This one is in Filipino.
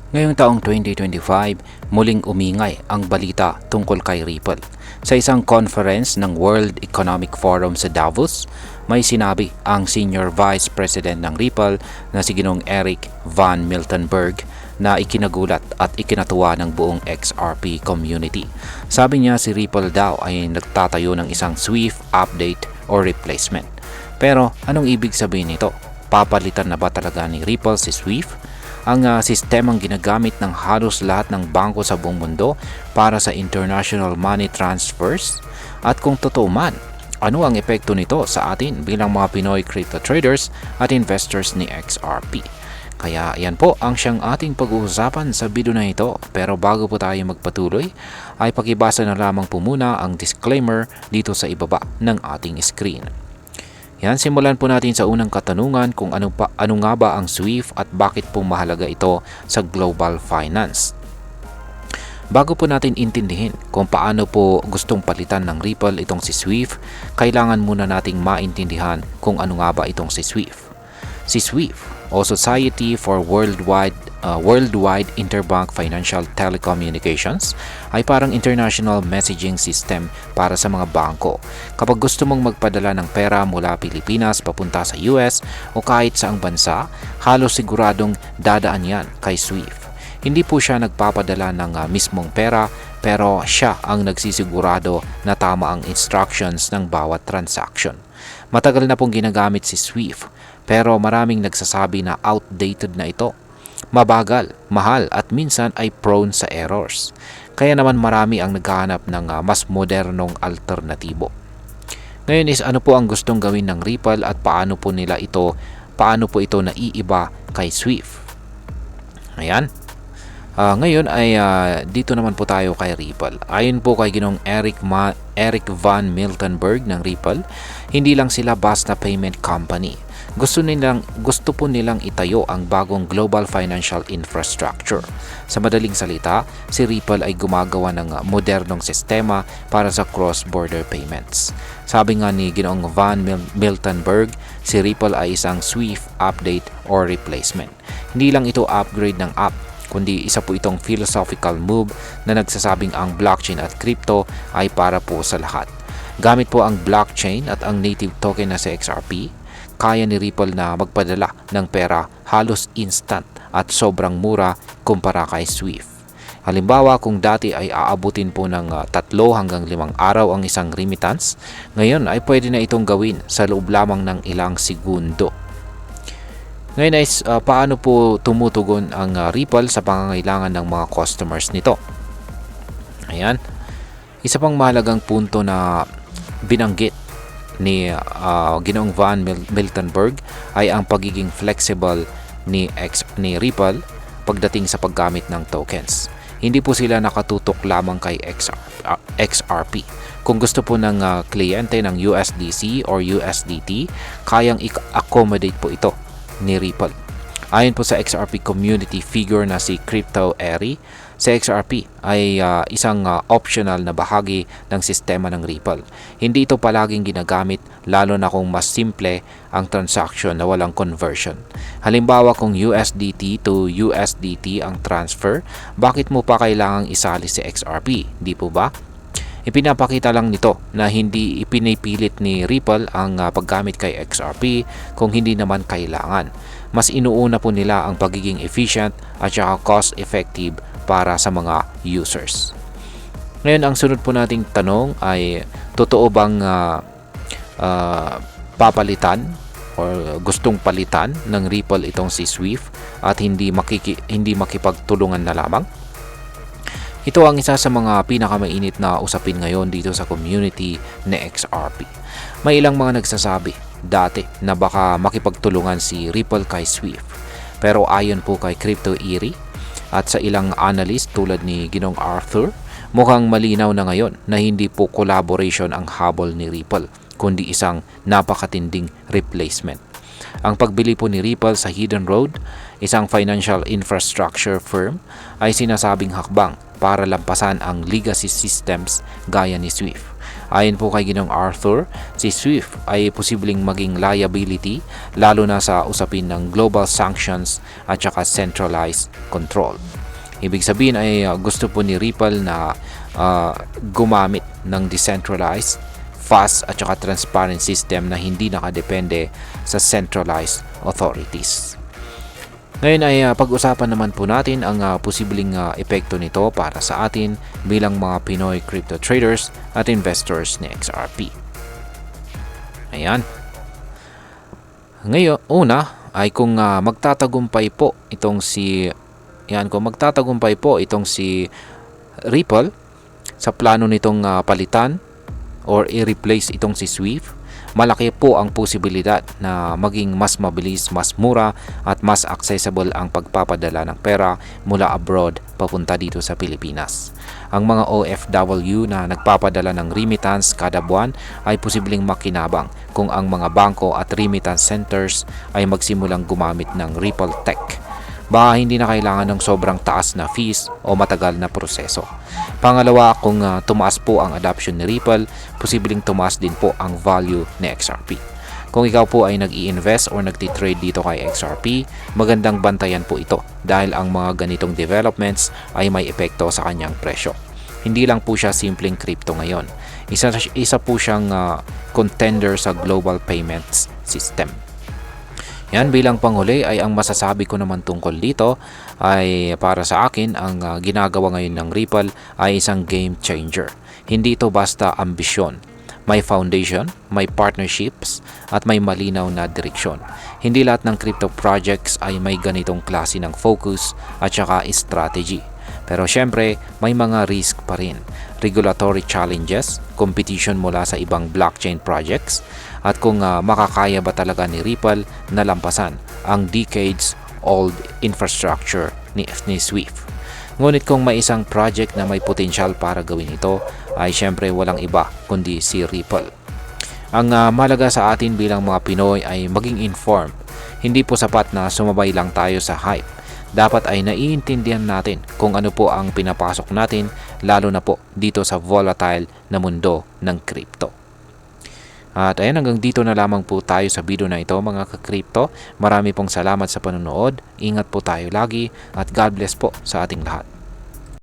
Ngayong taong 2025, muling umingay ang balita tungkol kay Ripple. Sa isang conference ng World Economic Forum sa Davos, may sinabi ang Senior Vice President ng Ripple na si Ginoong Eric Van Miltenburg na ikinagulat at ikinatuwa ng buong XRP community. Sabi niya si Ripple daw ay nagtatayo ng isang Swift update or replacement. Pero anong ibig sabihin nito? Papalitan na ba talaga ni Ripple si Swift? Ang sistemang ginagamit ng halos lahat ng bangko sa buong mundo para sa international money transfers? At kung totoo man, ano ang epekto nito sa atin bilang mga Pinoy crypto traders at investors ni XRP? Kaya yan po ang siyang ating pag-uusapan sa video na ito. Pero bago po tayo magpatuloy, ay pakibasa na lamang po muna ang disclaimer dito sa ibaba ng ating screen. Yan, simulan po natin sa unang katanungan kung ano nga ba ang Swift at bakit po mahalaga ito sa global finance. Bago po natin intindihin kung paano po gustong palitan ng Ripple itong si Swift, kailangan muna nating maintindihan kung ano nga ba itong si Swift. Si Swift o Society for Worldwide Interbank Financial Telecommunications ay parang international messaging system para sa mga bangko. Kapag gusto mong magpadala ng pera mula Pilipinas papunta sa US o kahit saang bansa, halos siguradong dadaan yan kay Swift. Hindi po siya nagpapadala ng mismong pera, pero siya ang nagsisigurado na tama ang instructions ng bawat transaction. Matagal na pong ginagamit si Swift, pero maraming nagsasabi na outdated na ito. Mabagal, mahal at minsan ay prone sa errors. Kaya naman marami ang naghahanap ng mas modernong alternatibo. Ngayon is ano po ang gustong gawin ng Ripple at paano po ito naiiba kay Swift? Ayan. Ngayon ay dito naman po tayo kay Ripple. Ayon po kay Ginoong Eric Van Miltenburg ng Ripple, hindi lang sila basta payment company. Gusto po nilang itayo ang bagong global financial infrastructure. Sa madaling salita, si Ripple ay gumagawa ng modernong sistema para sa cross-border payments. Sabi nga ni Ginoong Van Miltenburg, si Ripple ay isang Swift update or replacement. Hindi lang ito upgrade ng app, kundi isa po itong philosophical move na nagsasabing ang blockchain at crypto ay para po sa lahat. Gamit po ang blockchain at ang native token na si XRP, kaya ni Ripple na magpadala ng pera halos instant at sobrang mura kumpara kay Swift. Halimbawa, kung dati ay aabutin po ng 3 hanggang 5 araw ang isang remittance, ngayon ay pwede na itong gawin sa loob lamang ng ilang segundo. Ngayon ay paano po tumutugon ang Ripple sa pangangailangan ng mga customers nito? Ayan. Isa pang mahalagang punto na binanggit ni Ginoong Van Miltenburg ay ang pagiging flexible ni Ripple pagdating sa paggamit ng tokens. Hindi po sila nakatutok lamang kay XRP. Kung gusto po ng kliyente ng USDC or USDT, kayang i-accommodate po ito ni Ripple. Ayon po sa XRP community figure na si Crypto Eri, si XRP ay isang optional na bahagi ng sistema ng Ripple. Hindi ito palaging ginagamit, lalo na kung mas simple ang transaction na walang conversion. Halimbawa, kung USDT to USDT ang transfer, bakit mo pa kailangang isali si XRP? Di po ba? Ipinapakita lang nito na hindi ipinipilit ni Ripple ang paggamit kay XRP kung hindi naman kailangan. Mas inuuna po nila ang pagiging efficient at saka cost-effective para sa mga users. Ngayon, ang sunod po nating tanong ay totoo bang papalitan or gustong palitan ng Ripple itong si Swift at hindi makipagtulungan na lamang? Ito ang isa sa mga pinakamainit na usapin ngayon dito sa community ni XRP. May ilang mga nagsasabi dati na baka makipagtulungan si Ripple kay Swift. Pero ayon po kay Crypto Eri at sa ilang analyst tulad ni Ginoong Arthur, mukhang malinaw na ngayon na hindi po collaboration ang habol ni Ripple, kundi isang napakatinding replacement. Ang pagbili po ni Ripple sa Hidden Road, isang financial infrastructure firm, ay sinasabing hakbang para lampasan ang legacy systems gaya ni Swift. Ayon po kay Ginoong Arthur, si Swift ay posibleng maging liability lalo na sa usapin ng global sanctions at saka centralized control. Ibig sabihin ay gusto po ni Ripple na gumamit ng decentralized, fast at saka transparent system na hindi nakadepende sa centralized authorities. Ngayon ay pag-usapan naman po natin ang posibleng epekto nito para sa atin bilang mga Pinoy crypto traders at investors ni XRP. Ayan. Ngayon, una ay kung magtatagumpay po itong si Ripple sa plano nitong palitan or i-replace itong si SWIFT, malaki po ang posibilidad na maging mas mabilis, mas mura at mas accessible ang pagpapadala ng pera mula abroad papunta dito sa Pilipinas. Ang mga OFW na nagpapadala ng remittance kada buwan ay posibleng makinabang kung ang mga bangko at remittance centers ay magsimulang gumamit ng Ripple Tech. Baka hindi na kailangan ng sobrang taas na fees o matagal na proseso. Pangalawa, kung tumaas po ang adoption ni Ripple, posibleng tumaas din po ang value ni XRP. Kung ikaw po ay nag-i-invest or nagtitrade dito kay XRP, magandang bantayan po ito dahil ang mga ganitong developments ay may epekto sa kanyang presyo. Hindi lang po siya simpleng crypto ngayon. Isa po siyang contender sa global payments system. Yan, bilang panghuli ay ang masasabi ko naman tungkol dito ay para sa akin ang ginagawa ngayon ng Ripple ay isang game changer. Hindi ito basta ambisyon. May foundation, may partnerships at may malinaw na direksyon. Hindi lahat ng crypto projects ay may ganitong klase ng focus at saka strategy. Pero syempre, may mga risk pa rin. Regulatory challenges, competition mula sa ibang blockchain projects, at kung makakaya ba talaga ni Ripple na lampasan ang decades-old infrastructure ni SWIFT. Ngunit kung may isang project na may potensyal para gawin ito, ay syempre walang iba kundi si Ripple. Ang mahalaga sa atin bilang mga Pinoy ay maging informed. Hindi po sapat na sumabay lang tayo sa hype. Dapat ay naiintindihan natin kung ano po ang pinapasok natin, lalo na po dito sa volatile na mundo ng crypto. At ayan, hanggang dito na lamang po tayo sa video na ito mga ka-crypto. Marami pong salamat sa panonood. Ingat po tayo lagi at God bless po sa ating lahat.